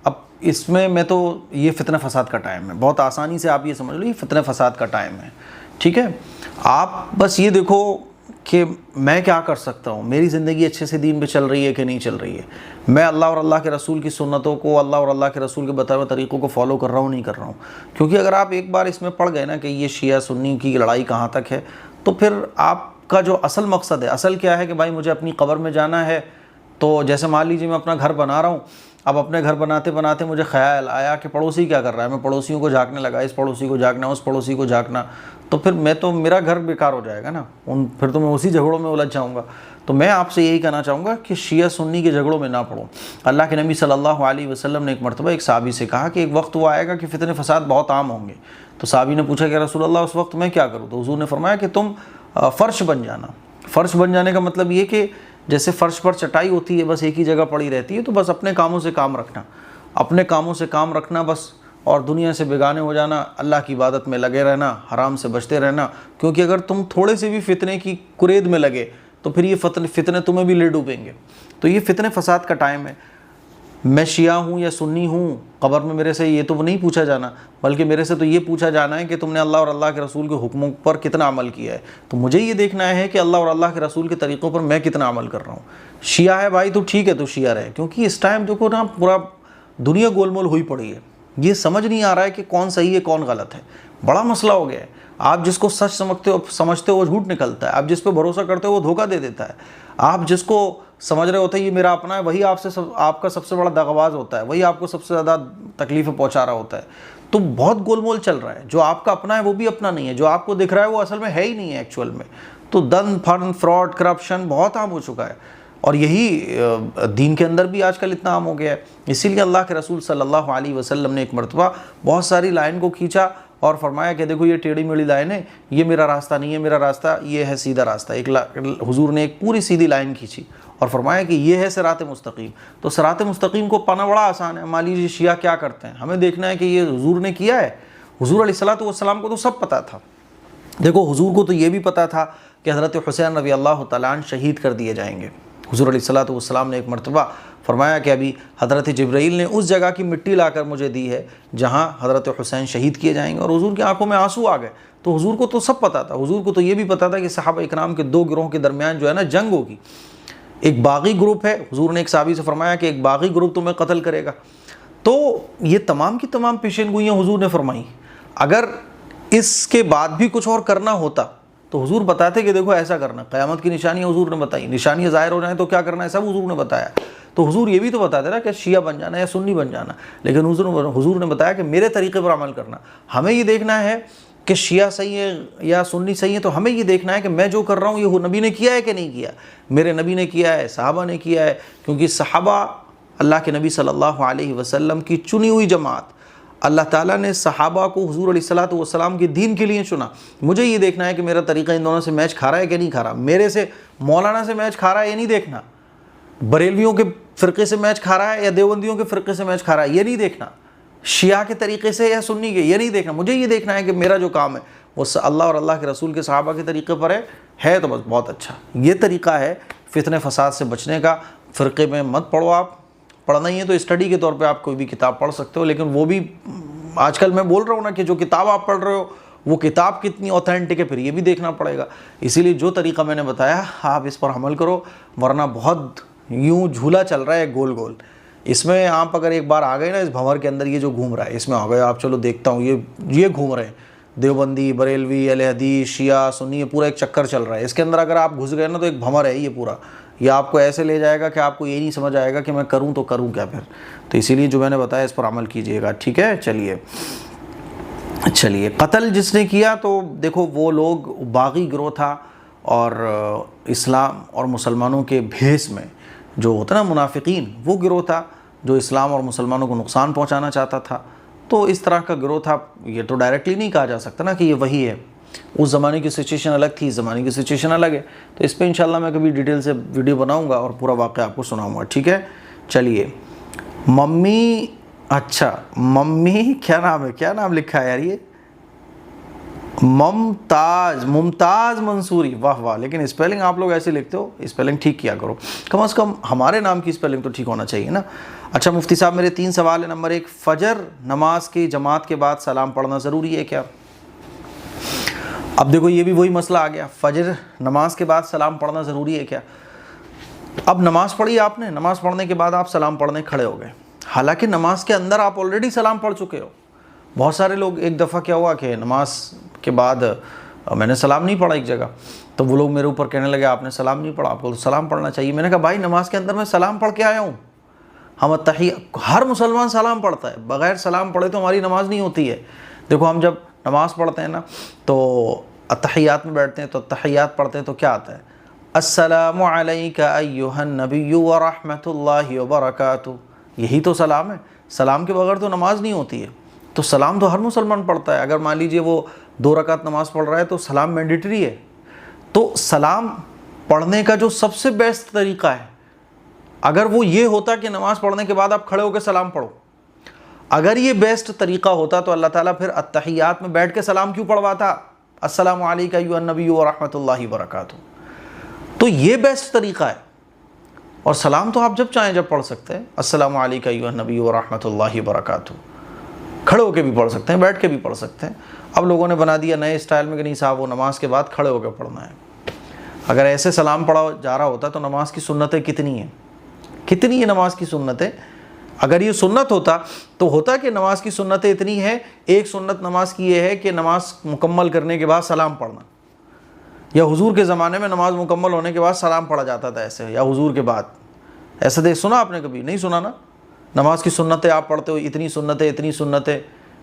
اب اس میں تو یہ فتنہ فساد کا ٹائم ہے، بہت آسانی سے آپ یہ سمجھ لو یہ فتنہ فساد کا ٹائم ہے، ٹھیک ہے؟ آپ بس یہ دیکھو کہ میں کیا کر سکتا ہوں، میری زندگی اچھے سے دین پہ چل رہی ہے کہ نہیں چل رہی ہے، میں اللہ اور اللہ کے رسول کی سنتوں کو، اللہ اور اللہ کے رسول کے بتائے ہوئے طریقوں کو فالو کر رہا ہوں نہیں کر رہا ہوں؟ کیونکہ اگر آپ ایک بار اس میں پڑ گئے نا کہ یہ شیعہ سنی کی لڑائی کہاں تک ہے، تو پھر آپ کا جو اصل مقصد ہے، اصل کیا ہے کہ بھائی مجھے اپنی قبر میں جانا ہے، تو جیسے مان لیجیے میں اپنا گھر بنا رہا ہوں، اب اپنے گھر بناتے بناتے مجھے خیال آیا کہ پڑوسی کیا کر رہا ہے، میں پڑوسیوں کو جھانکنے لگا، اس پڑوسی کو جھانکنا، اس پڑوسی کو جھانکنا، تو پھر میرا گھر بیکار ہو جائے گا نا، پھر تو میں اسی جھگڑوں میں الجھ جاؤں گا۔ تو میں آپ سے یہی کہنا چاہوں گا کہ شیعہ سنی کے جھگڑوں میں نہ پڑو۔ اللہ کے نبی صلی اللہ علیہ وسلم نے ایک مرتبہ ایک صحابی سے کہا کہ ایک وقت وہ آئے گا کہ فتنے فساد بہت عام ہوں گے۔ تو صحابی نے پوچھا کہ رسول اللہ اس وقت میں کیا کروں؟ تو حضور نے فرمایا کہ تم فرش بن جانا۔ فرش بن جانے کا مطلب یہ کہ جیسے فرش پر چٹائی ہوتی ہے، بس ایک ہی جگہ پڑی رہتی ہے، تو بس اپنے کاموں سے کام رکھنا، اپنے کاموں سے کام رکھنا بس، اور دنیا سے بیگانے ہو جانا، اللہ کی عبادت میں لگے رہنا، حرام سے بچتے رہنا، کیونکہ اگر تم تھوڑے سے بھی فتنے کی کرید میں لگے تو پھر یہ فتنے تمہیں بھی لے ڈوبیں گے۔ تو یہ فتنے فساد کا ٹائم ہے۔ میں شیعہ ہوں یا سنی ہوں، قبر میں میرے سے یہ تو نہیں پوچھا جانا، بلکہ میرے سے تو یہ پوچھا جانا ہے کہ تم نے اللہ اور اللہ کے رسول کے حکموں پر کتنا عمل کیا ہے۔ تو مجھے یہ دیکھنا ہے کہ اللہ اور اللہ کے رسول کے طریقوں پر میں کتنا عمل کر رہا ہوں۔ شیعہ ہے بھائی تو ٹھیک ہے، تو شیعہ رہے، کیونکہ اس ٹائم دیکھو نا پورا دنیا گول مول ہوئی پڑی ہے، یہ سمجھ نہیں آ رہا ہے کہ کون صحیح ہے کون غلط ہے، بڑا مسئلہ ہو گیا ہے۔ آپ جس کو سچ سمجھتے ہو وہ جھوٹ نکلتا ہے، آپ جس پہ بھروسہ کرتے ہو وہ دھوکہ دے دیتا ہے، آپ جس کو سمجھ رہے ہوتے ہیں یہ میرا اپنا ہے، وہی آپ کا سب سے بڑا دغاباز ہوتا ہے، وہی آپ کو سب سے زیادہ تکلیفیں پہنچا رہا ہوتا ہے۔ تو بہت گول مول چل رہا ہے، جو آپ کا اپنا ہے وہ بھی اپنا نہیں ہے، جو آپ کو دکھ رہا ہے وہ اصل میں ہے ہی نہیں ہے ایکچوئل میں۔ تو دن پھن فراڈ کرپشن بہت عام ہو چکا ہے، اور یہی دین کے اندر بھی آج کل اتنا عام ہو گیا ہے۔ اسی لیے اللہ کے رسول صلی اللہ علیہ وسلم نے ایک مرتبہ بہت ساری لائن کو کھینچا اور فرمایا کہ دیکھو یہ ٹیڑھی میڑھی لائن ہے، یہ میرا راستہ نہیں ہے، میرا راستہ یہ ہے سیدھا راستہ۔ حضور نے ایک پوری سیدھی لائن کھینچی اور فرمایا کہ یہ ہے صراط مستقیم۔ تو صراط مستقیم کو پانا بڑا آسان ہے۔ مان لیجیے شیعہ کیا کرتے ہیں، ہمیں دیکھنا ہے کہ یہ حضور نے کیا ہے۔ حضور علیہ الصلوۃ والسلام کو تو سب پتہ تھا۔ دیکھو حضور کو تو یہ بھی پتہ تھا کہ حضرت حسین رضی اللہ تعالیٰ عنہ شہید کر دیے جائیں گے۔ حضور علیہ الصلوۃ والسلام نے ایک مرتبہ فرمایا کہ ابھی حضرت جبرائیل نے اس جگہ کی مٹی لا کر مجھے دی ہے جہاں حضرت حسین شہید کیے جائیں گے، اور حضور کی آنکھوں میں آنسو آ گئے۔ تو حضور کو تو سب پتہ تھا، حضور کو تو یہ بھی پتہ تھا کہ صحابہ اکرام کے دو گروہوں کے درمیان جو ہے نا جنگ ہوگی۔ ایک باغی گروپ ہے، حضور نے ایک صحابی سے فرمایا کہ ایک باغی گروپ تمہیں قتل کرے گا۔ تو یہ تمام کی تمام پیشین گوئیاں حضور نے فرمائی۔ اگر اس کے بعد بھی کچھ اور کرنا ہوتا تو حضور بتاتے کہ دیکھو ایسا کرنا، قیامت کی نشانیاں حضور نے بتائی، نشانیاں ظاہر ہو جائیں تو کیا کرنا ہے سب حضور نے بتایا۔ تو حضور یہ بھی تو بتاتے نا کہ شیعہ بن جانا یا سنی بن جانا، لیکن حضور نے بتایا کہ میرے طریقے پر عمل کرنا۔ ہمیں یہ دیکھنا ہے کہ شیعہ صحیح ہے یا سنی صحیح ہے، تو ہمیں یہ دیکھنا ہے کہ میں جو کر رہا ہوں یہ نبی نے کیا ہے کہ نہیں کیا۔ میرے نبی نے کیا ہے، صحابہ نے کیا ہے، کیونکہ صحابہ اللہ کے نبی صلی اللہ علیہ وسلم کی چنی ہوئی جماعت، اللہ تعالیٰ نے صحابہ کو حضور علیہ الصلوۃ والسلام کے دین کے لیے چنا۔ مجھے یہ دیکھنا ہے کہ میرا طریقہ ان دونوں سے میچ کھا رہا ہے کہ نہیں کھا رہا، میرے سے مولانا سے میچ کھا رہا ہے یہ نہیں دیکھنا، بریلویوں کے فرقے سے میچ کھا رہا ہے یا دیوبندیوں کے فرقے سے میچ کھا رہا ہے یہ نہیں دیکھنا، شیعہ کے طریقے سے یا سنی کے یہ نہیں دیکھنا۔ مجھے یہ دیکھنا ہے کہ میرا جو کام ہے وہ اللہ اور اللہ کے رسول کے صحابہ کے طریقے پر ہے تو بس بہت اچھا۔ یہ طریقہ ہے فتنے فساد سے بچنے کا۔ فرقے میں مت پڑھو، آپ پڑھنا ہی ہے تو اسٹڈی کے طور پہ آپ کوئی بھی کتاب پڑھ سکتے ہو، لیکن وہ بھی آج کل میں بول رہا ہوں نا کہ جو کتاب آپ پڑھ رہے ہو وہ کتاب کتنی اوتھینٹک ہے، پھر یہ بھی دیکھنا پڑے گا۔ اسی لیے جو طریقہ میں نے بتایا آپ اس پر عمل کرو، ورنہ بہت یوں جھولا چل رہا ہے گول گول۔ اس میں آپ اگر ایک بار آ گئے نا اس بھنور کے اندر، یہ جو گھوم رہا ہے اس میں آ گئے آپ، چلو دیکھتا ہوں یہ گھوم رہے ہیں دیوبندی، بریلوی، اہل حدیث، شیعہ، سنی، یہ پورا ایک چکر چل رہا ہے۔ اس کے اندر اگر آپ گھس گئے نا تو ایک بھنور ہے یہ پورا، یہ آپ کو ایسے لے جائے گا کہ آپ کو یہ نہیں سمجھ آئے گا کہ میں کروں تو کروں کیا پھر۔ تو اسی لیے جو میں نے بتایا اس پر عمل کیجئے گا، ٹھیک ہے۔ چلیے قتل جس نے کیا تو دیکھو وہ لوگ باغی گروہ تھا، اور اسلام اور مسلمانوں کے بھیس میں جو ہوتا نا منافقین، وہ گروہ تھا جو اسلام اور مسلمانوں کو نقصان پہنچانا چاہتا تھا۔ تو اس طرح کا گروہ تھا، یہ تو ڈائریکٹلی نہیں کہا جا سکتا نا کہ یہ وہی ہے۔ اس زمانے کی سچویشن الگ تھی، اس زمانے کی سچویشن الگ ہے. تو اس پہ انشاءاللہ میں کبھی ڈیٹیل سے ویڈیو بناؤں گا اور پورا واقعہ آپ کو سناؤں گا. ٹھیک ہے. چلیے ممی، اچھا ممی کیا نام ہے، کیا نام لکھا ہے یار یہ، ممتاز منصوری. واہ واہ، لیکن اسپیلنگ آپ لوگ ایسے لکھتے ہو، اسپیلنگ ٹھیک کیا کرو، کم از کم ہمارے نام کی اسپیلنگ تو ٹھیک ہونا چاہیے نا. اچھا مفتی صاحب میرے 3 سوال ہیں. نمبر 1، فجر نماز کی جماعت کے بعد سلام پڑھنا ضروری ہے کیا؟ اب دیکھو یہ بھی وہی مسئلہ آ گیا، فجر نماز کے بعد سلام پڑھنا ضروری ہے کیا؟ اب نماز پڑھی آپ نے، نماز پڑھنے کے بعد آپ سلام پڑھنے کھڑے ہو گئے، حالانکہ نماز کے اندر آپ آلریڈی سلام پڑھ چکے ہو. بہت سارے لوگ، ایک دفعہ کیا ہوا کہ نماز کے بعد میں نے سلام نہیں پڑھا ایک جگہ، تو وہ لوگ میرے اوپر کہنے لگے آپ نے سلام نہیں پڑھا، آپ کو تو سلام پڑھنا چاہیے. میں نے کہا بھائی نماز کے اندر میں سلام پڑھ کے آیا ہوں. ہم ہر مسلمان سلام پڑھتا ہے، بغیر سلام پڑھے تو ہماری نماز نہیں ہوتی ہے. دیکھو ہم جب نماز پڑھتے ہیں نا تو اتحیات میں بیٹھتے ہیں، تو اتحیات پڑھتے ہیں تو کیا آتا ہے، السلام علیک ایھا النبی ورحمۃ اللہ وبرکاتہ. یہی تو سلام ہے. سلام کے بغیر تو نماز نہیں ہوتی ہے. تو سلام تو ہر مسلمان پڑھتا ہے. اگر مان لیجئے وہ 2 رکعت نماز پڑھ رہا ہے تو سلام مینڈیٹری ہے. تو سلام پڑھنے کا جو سب سے بیسٹ طریقہ ہے، اگر وہ یہ ہوتا کہ نماز پڑھنے کے بعد آپ کھڑے ہو کے سلام پڑھو، اگر یہ بیسٹ طریقہ ہوتا تو اللہ تعالیٰ پھر اتحیات میں بیٹھ کے سلام کیوں پڑھواتا، السلام علیک ایھا النبی ورحمۃ اللہ وبرکاتہ. تو یہ بیسٹ طریقہ ہے. اور سلام تو آپ جب چاہیں جب پڑھ سکتے ہیں، السلام علیک ایھا النبی ورحمۃ اللہ وبرکاتہ. کھڑے ہو کے بھی پڑھ سکتے ہیں، بیٹھ کے بھی پڑھ سکتے ہیں. اب لوگوں نے بنا دیا نئے اسٹائل میں کہ نہیں صاحب وہ نماز کے بعد کھڑے ہو کے پڑھنا ہے. اگر ایسے سلام پڑھا جا رہا ہوتا تو نماز کی سنتیں کتنی ہیں، کتنی ہیں نماز کی سنتیں. اگر یہ سنت ہوتا تو ہوتا کہ نماز کی سنتیں اتنی ہیں. ایک سنت نماز کی یہ ہے کہ نماز مکمل کرنے کے بعد سلام پڑھنا، یا حضور کے زمانے میں نماز مکمل ہونے کے بعد سلام پڑھا جاتا تھا ایسے، یا حضور کے بعد ایسا دیکھ سنا آپ نے کبھی؟ نہیں سنا نا. نماز کی سنتیں آپ پڑھتے ہو، اتنی سنتیں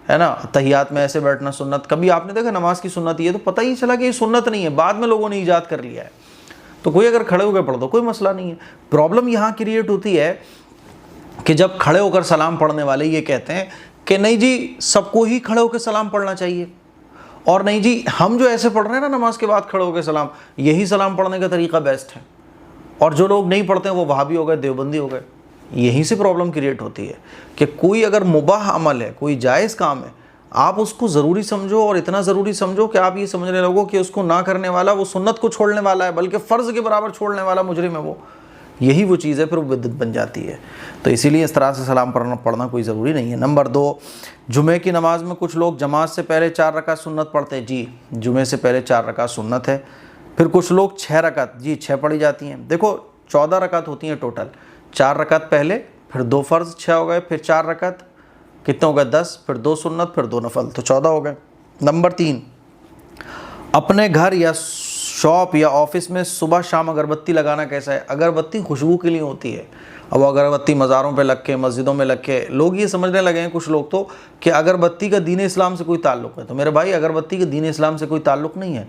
ہے نا، تحیات میں ایسے بیٹھنا سنت. کبھی آپ نے دیکھا نماز کی سنت یہ؟ تو پتہ ہی چلا کہ یہ سنت نہیں ہے، بعد میں لوگوں نے ایجاد کر لیا ہے. تو کوئی اگر کھڑے ہو کے پڑھ دو کوئی مسئلہ نہیں ہے. پرابلم یہاں کریٹ ہوتی ہے کہ جب کھڑے ہو کر سلام پڑھنے والے یہ کہتے ہیں کہ نہیں جی سب کو ہی کھڑے ہو کے سلام پڑھنا چاہیے، اور نہیں جی ہم جو ایسے پڑھ رہے ہیں نا نماز کے بعد کھڑے ہو کے سلام، یہی سلام پڑھنے کا طریقہ بیسٹ ہے. اور جو لوگ نہیں پڑھتے ہیں وہ وہابی ہو گئے، دیوبندی ہو گئے. یہیں سے پرابلم کریٹ ہوتی ہے کہ کوئی اگر مباح عمل ہے، کوئی جائز کام ہے، آپ اس کو ضروری سمجھو، اور اتنا ضروری سمجھو کہ آپ یہ سمجھنے لگو کہ اس کو نہ کرنے والا وہ سنت کو چھوڑنے والا ہے، بلکہ فرض کے برابر چھوڑنے والا مجرم ہے وہ. یہی وہ چیز ہے، پھر وہ بدعت بن جاتی ہے. تو اسی لیے اس طرح سے سلام پڑھنا کوئی ضروری نہیں ہے. نمبر 2، جمعے کی نماز میں کچھ لوگ جماعت سے پہلے 4 رکعت سنت پڑھتے ہیں. جی جمعے سے پہلے 4 رکعت سنت ہے. پھر کچھ لوگ 6 رکعت، جی 6 پڑھی جاتی ہیں. دیکھو 14 رکعت ہوتی ہیں ٹوٹل، 4 رکعت پہلے، پھر 2 فرض 6 ہو گئے، پھر 4 رکعت کتنے ہو گئے 10، پھر 2 سنت، پھر 2 نفل، تو 14 ہو گئے. نمبر 3، اپنے گھر یا شاپ یا آفس میں صبح شام اگربتی لگانا کیسا ہے؟ اگربتی خوشبو کے لیے ہوتی ہے. اب وہ اگربتی مزاروں پہ لگ کے، مسجدوں میں لگ کے، لوگ یہ سمجھنے لگے ہیں کچھ لوگ تو کہ اگربتی کا دین اسلام سے کوئی تعلق ہے. تو میرے بھائی اگربتی کا دین اسلام سے کوئی تعلق نہیں ہے.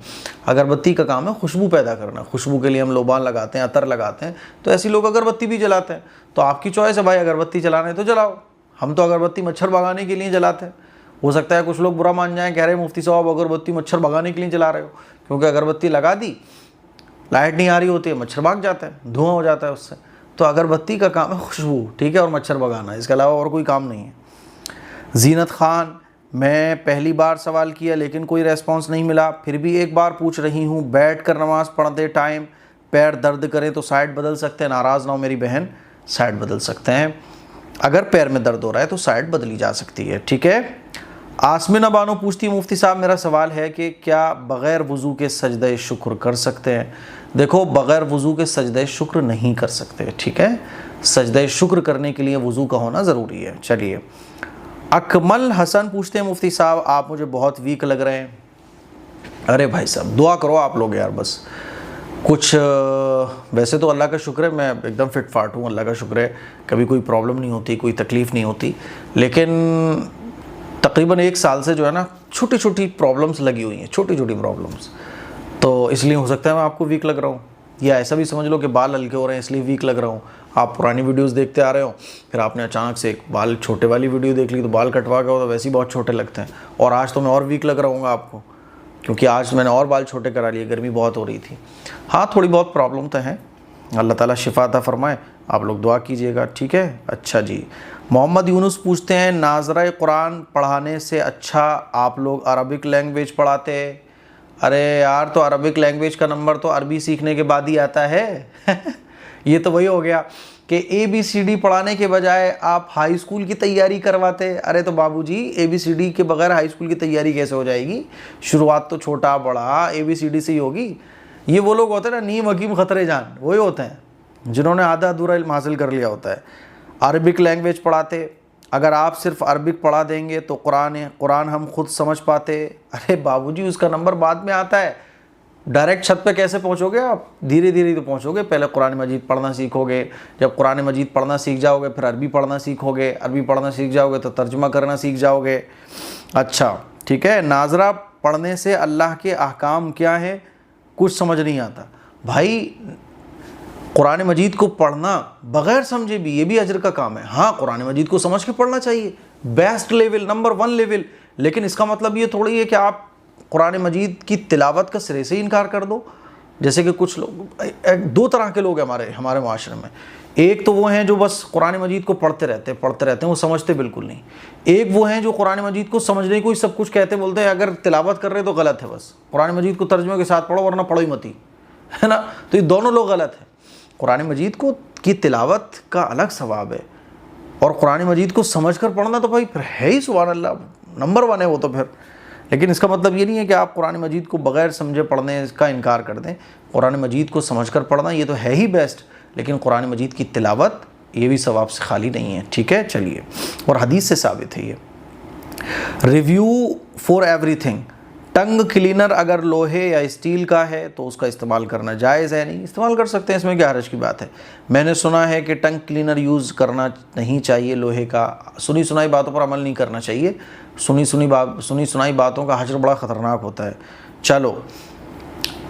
اگربتی کا کام ہے خوشبو پیدا کرنا. خوشبو کے لیے ہم لوبان لگاتے ہیں، عطر لگاتے ہیں، تو ایسے لوگ اگربتی بھی جلاتے ہیں. تو آپ کی چوائس ہے بھائی، اگربتی جلانا ہے تو جلاؤ. ہم تو اگربتی مچھر بھگانے کے لیے جلاتے ہیں. ہو سکتا ہے کچھ لوگ برا مان جائیں، کہہ رہے ہیں مفتی صاحب اگربتی مچھر بھگانے کے لیے جلا رہے ہو، کیونکہ اگربتی لگا دی، لائٹ نہیں آ رہی ہوتی ہے، مچھر بھاگ جاتا ہے، دھواں ہو جاتا ہے اس سے. تو اگربتی کا کام ہے خوشبو، ٹھیک ہے، اور مچھر بھگانا، اس کے علاوہ اور کوئی کام نہیں ہے. زینت خان، میں پہلی بار سوال کیا لیکن کوئی ریسپانس نہیں ملا، پھر بھی ایک بار پوچھ رہی ہوں، بیٹھ کر نماز پڑھتے ٹائم پیر درد کرے تو سائڈ بدل سکتے ہیں؟ ناراض نہ ہو میری بہن، سائڈ بدل سکتے ہیں. اگر پیر میں درد ہو رہا ہے تو سائڈ بدلی جا سکتی ہے، ٹھیک ہے. آسمینہ بانو پوچھتی مفتی صاحب میرا سوال ہے کہ کیا بغیر وضو کے سجدہ شکر کر سکتے ہیں؟ دیکھو بغیر وضو کے سجدہ شکر نہیں کر سکتے، ٹھیک ہے. سجدہ شکر کرنے کے لیے وضو کا ہونا ضروری ہے. چلیے اکمل حسن پوچھتے ہیں مفتی صاحب آپ مجھے بہت ویک لگ رہے ہیں. ارے بھائی صاحب دعا کرو آپ لوگ یار، بس کچھ ویسے تو اللہ کا شکر ہے میں ایک دم فٹ فاٹ ہوں، اللہ کا شکر ہے، کبھی کوئی پرابلم نہیں ہوتی، کوئی تکلیف نہیں ہوتی. لیکن تقریباً 1 سال سے جو ہے نا چھوٹی چھوٹی پرابلمس لگی ہوئی ہیں، چھوٹی چھوٹی پرابلمس. تو اس لیے ہو سکتا ہے میں آپ کو ویک لگ رہا ہوں، یا ایسا بھی سمجھ لو کہ بال ہلکے ہو رہے ہیں اس لیے ویک لگ رہا ہوں. آپ پرانی ویڈیوز دیکھتے آ رہے ہو، پھر آپ نے اچانک سے ایک بال چھوٹے والی ویڈیو دیکھ لی تو بال کٹوا کے ہو تو ویسے ہی بہت چھوٹے لگتے ہیں، اور آج تو میں اور ویک لگ رہا ہوں گا آپ کو. کیونکہ آج میں نے اور بال چھوٹے کرا لیے، گرمی بہت ہو رہی تھی۔ ہاں تھوڑی بہت پرابلم تو ہیں، اللہ تعالیٰ شفا عطا فرمائے، آپ لوگ دعا کیجئے گا، ٹھیک ہے۔ اچھا جی، محمد یونس پوچھتے ہیں ناظرہ قرآن پڑھانے سے اچھا آپ لوگ عربک لینگویج پڑھاتے؟ ارے یار، تو عربک لینگویج کا نمبر تو عربی سیکھنے کے بعد ہی آتا ہے۔ یہ تو وہی ہو گیا کہ اے بی سی ڈی پڑھانے کے بجائے آپ ہائی اسکول کی تیاری کرواتے۔ ارے تو بابو جی، اے بی سی ڈی کے بغیر ہائی اسکول کی تیاری کیسے ہو جائے گی؟ شروعات تو چھوٹا بڑا اے بی سی ڈی سے ہی ہوگی۔ یہ وہ لوگ ہوتے ہیں نا نیم حکیم خطرے جان، وہی ہوتے ہیں جنہوں نے آدھا ادھورا علم حاصل کر لیا ہوتا ہے۔ عربک لینگویج پڑھاتے، اگر آپ صرف عربک پڑھا دیں گے تو قرآن ہم خود سمجھ پاتے۔ ارے بابو جی، اس کا نمبر بعد میں آتا ہے، ڈائریکٹ چھت پہ کیسے پہنچو گے آپ؟ دھیرے دھیرے تو پہنچو گے، پہلے قرآن مجید پڑھنا سیکھو گے، جب قرآن مجید پڑھنا سیکھ جاؤ گے پھر عربی پڑھنا سیکھو گے، عربی پڑھنا سیکھ جاؤ گے تو ترجمہ کرنا سیکھ جاؤ گے۔ اچھا ٹھیک ہے، ناظرہ پڑھنے سے اللہ کے احکام کیا ہیں؟ کچھ سمجھ نہیں آتا بھائی۔ قرآن مجید کو پڑھنا بغیر سمجھے بھی یہ بھی اجر کا کام ہے۔ ہاں قرآن مجید کو سمجھ کے پڑھنا چاہیے، بیسٹ لیول، نمبر 1 لیول، لیکن اس کا مطلب یہ تھوڑی ہے کہ آپ قرآن مجید کی تلاوت کا سرے سے ہی انکار کر دو۔ جیسے کہ کچھ لوگ، دو طرح کے لوگ ہیں ہمارے معاشرے میں۔ ایک تو وہ ہیں جو بس قرآن مجید کو پڑھتے رہتے ہیں، وہ سمجھتے بالکل نہیں۔ ایک وہ ہیں جو قرآن مجید کو سمجھنے کو ہی سب کچھ کہتے، بولتے ہیں اگر تلاوت کر رہے تو غلط ہے، بس قرآن مجید کو ترجمے کے ساتھ پڑھو ورنہ پڑھو ہی مت ہی، ہے نا۔ تو یہ دونوں لوگ غلط ہیں۔ قرآن مجید کی تلاوت کا الگ ثواب ہے، اور قرآن مجید کو سمجھ کر پڑھنا تو بھائی پھر ہے ہی سبحان اللہ، نمبر 1 ہے وہ تو پھر۔ لیکن اس کا مطلب یہ نہیں ہے کہ آپ قرآن مجید کو بغیر سمجھے پڑھنے کا انکار کر دیں۔ قرآن مجید کو سمجھ کر پڑھنا یہ تو ہے ہی بیسٹ، لیکن قرآن مجید کی تلاوت یہ بھی ثواب سے خالی نہیں ہے، ٹھیک ہے۔ چلیے، اور حدیث سے ثابت ہے یہ۔ Review for every thing, tongue cleaner اگر لوہے یا اسٹیل کا ہے تو اس کا استعمال کرنا جائز ہے؟ نہیں، استعمال کر سکتے ہیں، اس میں کیا حرج کی بات ہے۔ میں نے سنا ہے کہ ٹنگ کلینر یوز کرنا نہیں چاہیے لوہے کا، سنی سنائی باتوں پر عمل نہیں کرنا چاہیے، سنی سنائی باتوں کا حشر بڑا خطرناک ہوتا ہے۔ چلو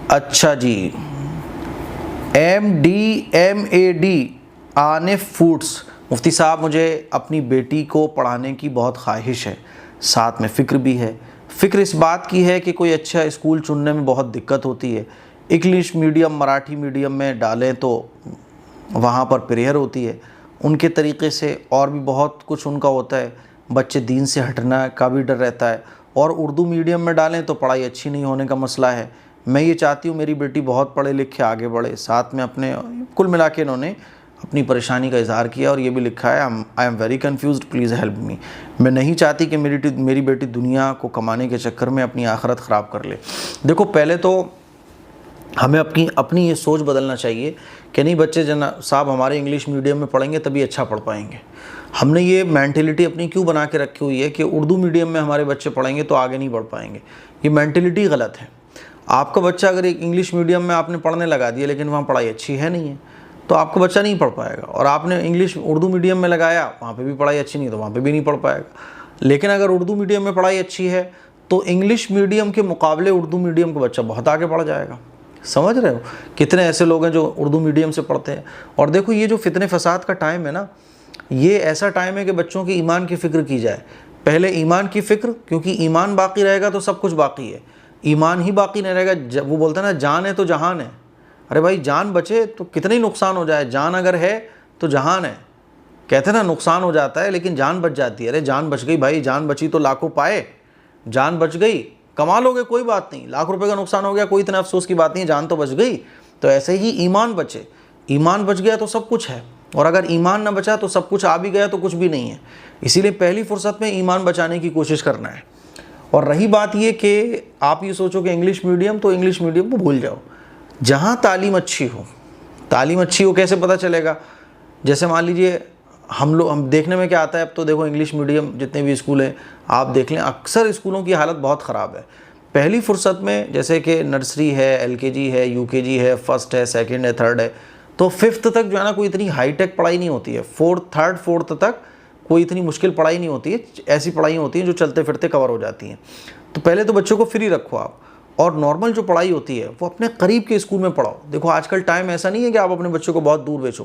اچھا جی، MD آنف فوڈس، مفتی صاحب مجھے اپنی بیٹی کو پڑھانے کی بہت خواہش ہے، ساتھ میں فکر بھی ہے۔ فکر اس بات کی ہے کہ کوئی اچھا اسکول چننے میں بہت دقت ہوتی ہے، انگلش میڈیم مراٹھی میڈیم میں ڈالیں تو وہاں پر پریئر ہوتی ہے ان کے طریقے سے، اور بھی بہت کچھ ان کا ہوتا ہے، بچے دین سے ہٹنا کا بھی ڈر رہتا ہے، اور اردو میڈیم میں ڈالیں تو پڑھائی اچھی نہیں ہونے کا مسئلہ ہے۔ میں یہ چاہتی ہوں میری بیٹی بہت پڑھے لکھے آگے بڑھے۔ ساتھ میں اپنے کل ملا کے انہوں نے اپنی پریشانی کا اظہار کیا اور یہ بھی لکھا ہے I am very confused please help me. میں نہیں چاہتی کہ میری بیٹی دنیا کو کمانے کے چکر میں اپنی آخرت خراب کر لے۔ دیکھو پہلے تو ہمیں اپنی یہ سوچ بدلنا چاہیے کہ نہیں بچے صاحب ہمارے انگلش میڈیم میں پڑھیں گے تبھی اچھا پڑھ پائیں گے۔ ہم نے یہ مینٹلٹی اپنی کیوں بنا کے رکھی ہوئی ہے کہ اردو میڈیم میں ہمارے بچے پڑھیں گے تو آگے نہیں بڑھ پائیں گے؟ یہ مینٹلٹی غلط ہے۔ آپ کا بچہ اگر ایک انگلش میڈیم میں آپ نے پڑھنے لگا دیا لیکن وہاں پڑھائی اچھی ہے نہیں ہے تو آپ کا بچہ نہیں پڑھ پائے گا، اور آپ نے اردو میڈیم میں لگایا وہاں پہ بھی پڑھائی اچھی نہیں تو وہاں پہ بھی نہیں پڑھ پائے گا۔ لیکن اگر اردو میڈیم میں پڑھائی اچھی ہے تو انگلش میڈیم کے مقابلے اردو میڈیم کا بچہ بہت آگے بڑھ جائے گا۔ سمجھ رہے ہو؟ کتنے ایسے لوگ ہیں جو اردو میڈیم سے پڑھتے ہیں۔ اور دیکھو یہ جو فتنے فساد کا ٹائم ہے نا، یہ ایسا ٹائم ہے کہ بچوں کی ایمان کی فکر کی جائے۔ پہلے ایمان کی فکر، کیونکہ ایمان باقی رہے گا تو سب کچھ باقی ہے، ایمان ہی باقی نہیں رہے گا۔ وہ بولتا ہے نا جان ہے تو جہان ہے۔ ارے بھائی جان بچے تو کتنا ہی نقصان ہو جائے، جان اگر ہے تو جہان ہے۔ کہتے ہیں نا نقصان ہو جاتا ہے لیکن جان بچ جاتی ہے۔ ارے جان بچ گئی بھائی، جان بچی تو لاکھوں پائے، جان بچ گئی کما لو گے کوئی بات نہیں، لاکھ روپے کا نقصان ہو گیا کوئی اتنا افسوس کی بات نہیں، جان تو بچ گئی۔ تو ایسے ہی ایمان بچے، ایمان بچ گیا تو سب کچھ ہے، اور اگر ایمان نہ بچا تو سب کچھ آ بھی گیا تو کچھ بھی نہیں ہے۔ اسی لیے پہلی فرصت میں ایمان بچانے کی کوشش کرنا ہے۔ اور رہی بات یہ کہ آپ یہ سوچو کہ انگلش میڈیم، تو انگلش میڈیم کو بھول جاؤ۔ جہاں تعلیم اچھی ہو کیسے پتہ چلے گا؟ جیسے مان لیجئے ہم دیکھنے میں کیا آتا ہے، اب تو دیکھو انگلش میڈیم جتنے بھی اسکول ہیں آپ دیکھ لیں، اکثر اسکولوں کی حالت بہت خراب ہے۔ پہلی فرصت میں جیسے کہ نرسری ہے، LKG ہے، UKG ہے، فرسٹ ہے، سیکنڈ ہے، تھرڈ ہے، تو ففتھ تک جو ہے نا کوئی اتنی ہائی ٹیک پڑھائی نہیں ہوتی ہے۔ تھرڈ فورتھ تک کوئی اتنی مشکل پڑھائی نہیں ہوتی ہے، ایسی پڑھائیاں ہوتی ہیں جو چلتے پھرتے کور ہو جاتی ہیں۔ تو پہلے تو بچوں کو فری رکھو آپ، اور نارمل جو پڑھائی ہوتی ہے وہ اپنے قریب کے اسکول میں پڑھاؤ۔ دیکھو آج کل ٹائم ایسا نہیں ہے کہ آپ اپنے بچوں کو بہت دور بھیجو،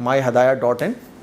myhadaya.in